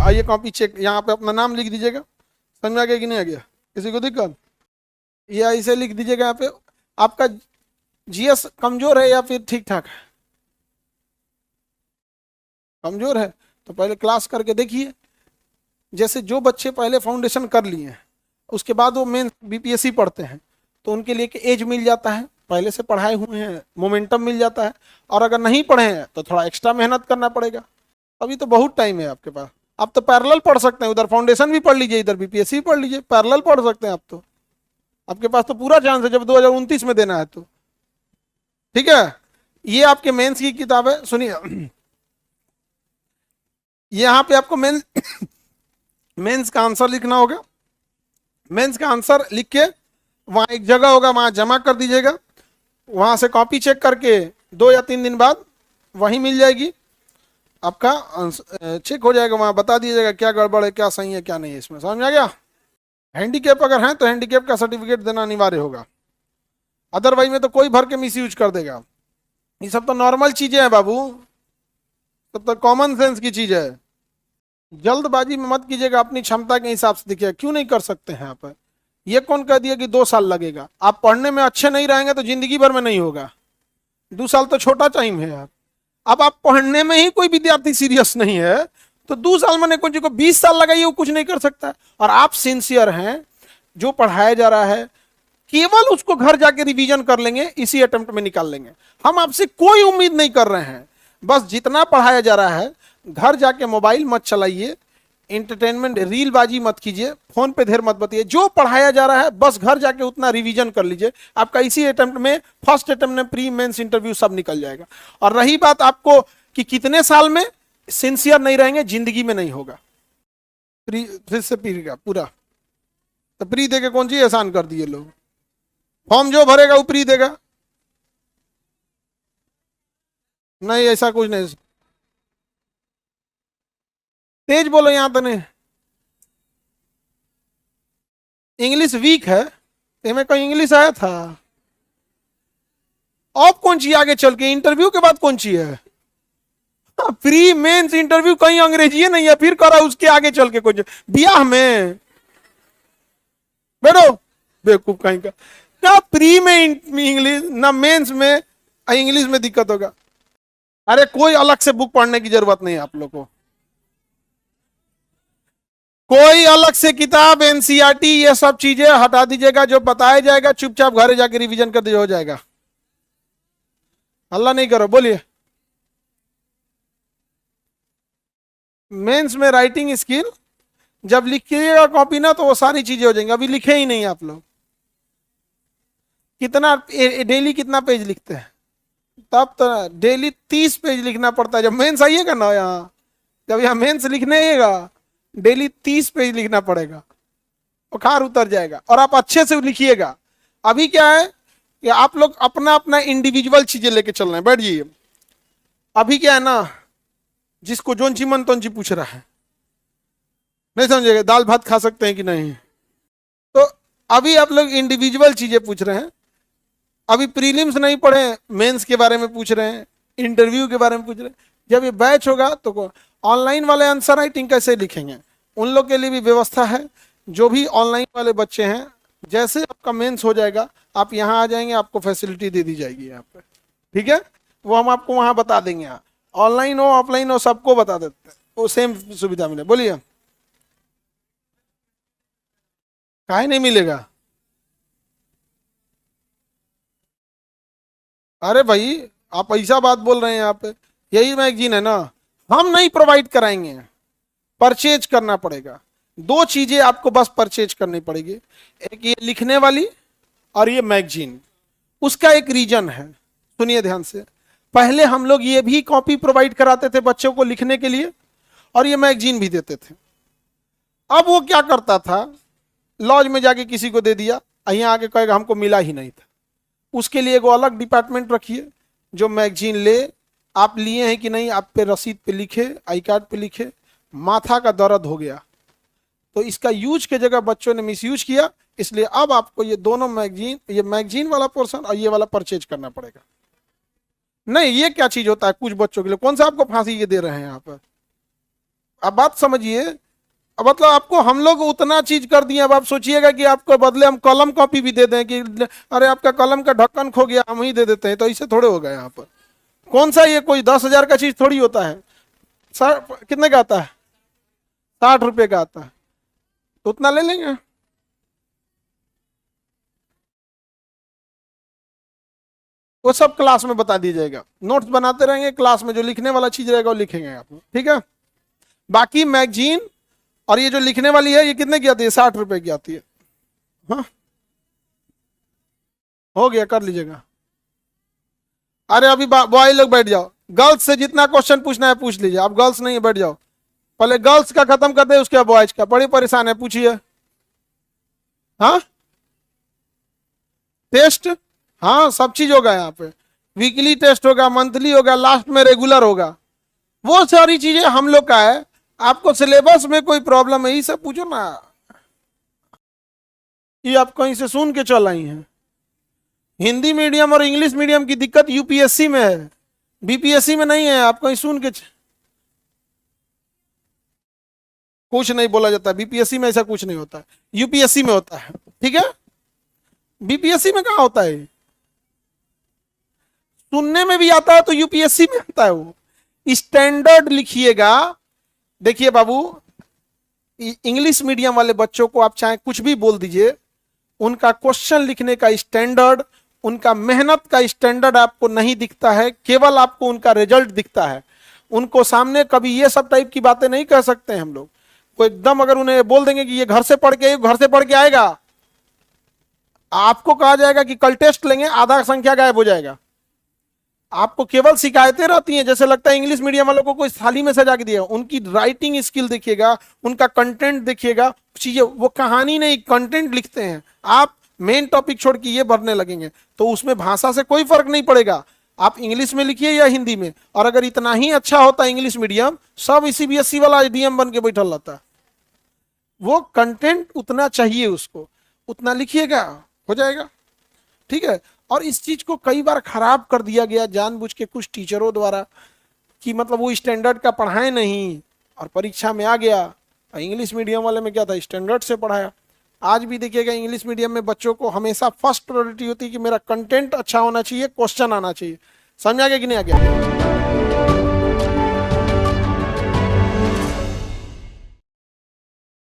आइए copy check, यहाँ पे अपना नाम लिख दीजिएगा। समझ में आ गया कि नहीं आ गया? किसी को दिक्कत? ये ऐसे लिख दीजिएगा यहाँ पे। आपका जीएस कमजोर है या फिर ठीक ठाक है? कमजोर है तो पहले क्लास करके देखिए। जैसे जो बच्चे पहले फाउंडेशन कर लिए हैं, उसके बाद वो मेन बीपीएससी पढ़ते हैं, तो उनके लिए एज मिल जाता है, पहले से पढ़ाए हुए हैं, मोमेंटम मिल जाता है। और अगर नहीं पढ़े हैं तो थोड़ा एक्स्ट्रा मेहनत करना पड़ेगा। अभी तो बहुत टाइम है आपके पास, आप तो पैरेलल पढ़ सकते हैं, उधर फाउंडेशन भी पढ़ लीजिए, इधर बीपीएससी भी पढ़ लीजिए, पैरेलल पढ़ सकते हैं आप तो। आपके पास तो पूरा चांस है जब 2029 में देना है तो। ठीक है, ये आपके मेंस की किताब है, सुनिए। यहाँ पे आपको मेंस का आंसर लिखना होगा। मेंस का आंसर लिख के वहां एक जगह होगा, वहां जमा कर दीजिएगा। वहां से कॉपी चेक करके 2 या 3 दिन बाद वहीं मिल जाएगी, आपका चेक हो जाएगा। वहां बता दीजिएगा क्या गड़बड़ है, क्या सही है, क्या नहीं है। इसमें समझ में आ गया? हैंडीकैप अगर है तो हैंडीकैप का सर्टिफिकेट देना अनिवार्य होगा, अदरवाइज में तो कोई भर के मिसयूज कर देगा। ये सब तो नॉर्मल चीजें हैं बाबू, सब तो कॉमन सेंस की चीज है। जल्दबाजी में मत कीजिएगा, अपनी क्षमता के हिसाब से देखिए। क्यों नहीं कर सकते हैं आप? ये कौन कह दिया कि 2 साल लगेगा? आप पढ़ने में अच्छे नहीं रहेंगे तो जिंदगी भर में नहीं होगा। 2 साल तो छोटा टाइम है यार। अब आप पढ़ने में ही कोई विद्यार्थी सीरियस नहीं है तो 2 साल में कोई को 20 साल लगाइए, वो कुछ नहीं कर सकता। और आप सिंसियर हैं, जो पढ़ाया जा रहा है केवल उसको घर जाके रिवीजन कर लेंगे, इसी अटेम्प्ट में निकाल लेंगे। हम आपसे कोई उम्मीद नहीं कर रहे हैं, बस जितना पढ़ाया जा रहा है घर जाके मोबाइल मत चलाइए, इंटरटेनमेंट रीलबाजी मत कीजिए, फोन पे ढेर मत बताइए। जो पढ़ाया जा रहा है बस घर जाके उतना रिवीजन कर लीजिए, आपका इसी अटेम्प्ट में, फर्स्ट अटेम्प्ट में प्री मेंस इंटरव्यू सब निकल जाएगा। और रही बात आपको कि कितने साल में, सिंसियर नहीं रहेंगे जिंदगी में नहीं होगा। प्री फिर से प्री का पूरा तो प्री देके कौन सी एहसान कर दिए लोग। फॉर्म जो भरेगा वो प्री देगा, नहीं ऐसा कुछ नहीं। तेज बोलो, यहां तो नहीं। इंग्लिश वीक है, हमें कोई इंग्लिश आया था? अब कौन सी आगे चल के, इंटरव्यू के बाद कौन सी है? प्री मेंस इंटरव्यू कहीं अंग्रेजी नहीं है, फिर करा उसके आगे चल के कुछ ब्याह में बैठो बेवकूफ कहीं का। क्या प्री में इंग्लिश, ना मेंस में इंग्लिश में दिक्कत होगा? अरे कोई अलग से बुक पढ़ने की जरूरत नहीं है आप लोग को, कोई अलग से किताब एनसीईआरटी ये सब चीजें हटा दीजिएगा। जो बताया जाएगा चुपचाप घर जाके रिवीजन कर दीजिए, हो जाएगा। हल्ला नहीं करो, बोलिए। मेंस में राइटिंग स्किल जब लिखिएगा कॉपी ना तो वो सारी चीजें हो जाएंगी। अभी लिखे ही नहीं आप लोग। कितना डेली कितना पेज लिखते हैं? तब तो डेली 30 पेज लिखना पड़ता है। जब मेंस आइएगा ना, यहाँ जब यहाँ मेंस लिखने आइएगा डेली 30 पेज लिखना पड़ेगा, बुखार उतर जाएगा। और आप अच्छे से लिखिएगा। अभी क्या है कि आप लोग अपना अपना इंडिविजुअल चीजें लेके चल रहे हैं, बैठ जाइए। अभी क्या है ना, जिसको जोन ची मन तोन ची पूछ रहा है, नहीं समझेगा दाल भात खा सकते हैं कि नहीं। तो अभी आप लोग इंडिविजुअल चीजें पूछ रहे हैं। अभी प्रीलिम्स नहीं पढ़े, मेंस के बारे में पूछ रहे हैं, इंटरव्यू के बारे में पूछ रहे हैं। जब ये बैच होगा तो ऑनलाइन वाले आंसर राइटिंग कैसे लिखेंगे, उन लोग के लिए भी व्यवस्था है। जो भी ऑनलाइन वाले बच्चे हैं, जैसे आपका मेंस हो जाएगा आप यहाँ आ जाएंगे, आपको फैसिलिटी दे दी जाएगी यहाँ पे। ठीक है, वो हम आपको वहां बता देंगे। यहाँ ऑनलाइन हो ऑफलाइन हो सबको बता देते हैं, वो सेम सुविधा मिले। बोलिए, काहे नहीं मिलेगा? अरे भाई आप ऐसा बात बोल रहे हैं यहाँ पे, यही मैगजीन है ना, हम नहीं प्रोवाइड कराएंगे, परचेज करना पड़ेगा। 2 चीजें आपको बस परचेज करनी पड़ेगी, एक ये लिखने वाली और ये मैगजीन। उसका एक रीजन है, सुनिए ध्यान से। पहले हम लोग ये भी कॉपी प्रोवाइड कराते थे बच्चों को लिखने के लिए, और ये मैगजीन भी देते थे। अब वो क्या करता था, लॉज में जाके किसी को दे दिया, यहाँ आके कहेगा हमको मिला ही नहीं था। उसके लिए एगो अलग डिपार्टमेंट रखिए जो मैगजीन ले, आप लिए हैं कि नहीं, आप पे रसीद पे लिखे, आई कार्ड पे लिखे। माथा का दर्द हो गया तो इसका यूज के जगह बच्चों ने मिस यूज किया, इसलिए अब आपको ये दोनों मैगजीन, ये मैगजीन वाला पोर्शन और ये वाला परचेज करना पड़ेगा। नहीं ये क्या चीज होता है कुछ बच्चों के लिए, कौन सा आपको फांसी ये दे रहे हैं यहाँ पर? अब बात समझिए। अब मतलब आपको हम लोग उतना चीज कर दिए, अब आप सोचिएगा कि आपको बदले हम कलम कॉपी भी दे दें कि अरे आपका कलम का ढक्कन खो गया हम ही दे देते हैं, तो ऐसे थोड़े होगा यहाँ पर। कौन सा ये कोई 10,000 का चीज थोड़ी होता है। सर कितने का आता है? 60 रुपए का आता है, तो उतना ले लेंगे। वो सब क्लास में बता दिया जाएगा, नोट्स बनाते रहेंगे, क्लास में जो लिखने वाला चीज रहेगा वो लिखेंगे आप, ठीक है। बाकी मैगजीन और ये जो लिखने वाली है ये कितने की आती है? 60 रुपए की आती है। हाँ हो गया, कर लीजिएगा। अरे अभी बॉय लोग बैठ जाओ, गर्ल्स से जितना क्वेश्चन पूछना है पूछ लीजिए। आप गर्ल्स नहीं है, बैठ जाओ, पहले गर्ल्स का खत्म कर दे, उसके बाद बॉयज का। बड़ी परेशान है, पूछिए। हाँ टेस्ट, हाँ सब चीज होगा यहाँ पे। वीकली टेस्ट होगा, मंथली होगा, लास्ट में रेगुलर होगा। वो सारी चीजें हम लोग का है। आपको सिलेबस में कोई प्रॉब्लम है, यही सब पूछो ना। ये आप कहीं से सुन के चल आई हैं। हिंदी मीडियम और इंग्लिश मीडियम की दिक्कत यूपीएससी में है, बीपीएससी में नहीं है। आप कहीं सुन के कुछ नहीं बोला जाता, बीपीएससी में ऐसा कुछ नहीं होता है, यूपीएससी में होता है, ठीक है। बीपीएससी में कहाँ होता है? सुनने में भी आता है तो यूपीएससी में आता है। वो स्टैंडर्ड लिखिएगा। देखिए बाबू, इंग्लिश मीडियम वाले बच्चों को आप चाहे कुछ भी बोल दीजिए, उनका क्वेश्चन लिखने का स्टैंडर्ड, उनका मेहनत का स्टैंडर्ड आपको नहीं दिखता है, केवल आपको उनका रिजल्ट दिखता है। उनको सामने कभी ये सब टाइप की बातें नहीं कह सकते हैं हम लोग। को एकदम अगर उन्हें बोल देंगे कि ये घर से पढ़ के आएगा, आपको कहा जाएगा कि कल टेस्ट लेंगे, आधा संख्या गायब हो जाएगा। आपको केवल शिकायतें रहती हैं, जैसे लगता है इंग्लिश मीडियम वालों को कोई थाली में सजा के दिया। उनकी राइटिंग स्किल देखिएगा, उनका कंटेंट देखिएगा, चीजें वो कहानी नहीं कंटेंट लिखते हैं। आप मेन टॉपिक छोड़ के ये भरने लगेंगे तो उसमें भाषा से कोई फर्क नहीं पड़ेगा। आप इंग्लिश में लिखिए या हिंदी में, और अगर इतना ही अच्छा होता इंग्लिश मीडियम, सब सीबीएसई वाला डीएम बन के बैठल रहता। वो कंटेंट उतना चाहिए, उसको उतना लिखिएगा, हो जाएगा, ठीक है। और इस चीज को कई बार खराब कर दिया गया जानबूझ के कुछ टीचरों द्वारा, कि मतलब वो स्टैंडर्ड का पढ़ाए नहीं और परीक्षा में आ गया। इंग्लिश मीडियम वाले में क्या था, स्टैंडर्ड से पढ़ाया। आज भी देखिएगा इंग्लिश मीडियम में बच्चों को हमेशा फर्स्ट प्रायोरिटी होती है कि मेरा कंटेंट अच्छा होना चाहिए, क्वेश्चन आना चाहिए। समझा गया कि नहीं आ गया?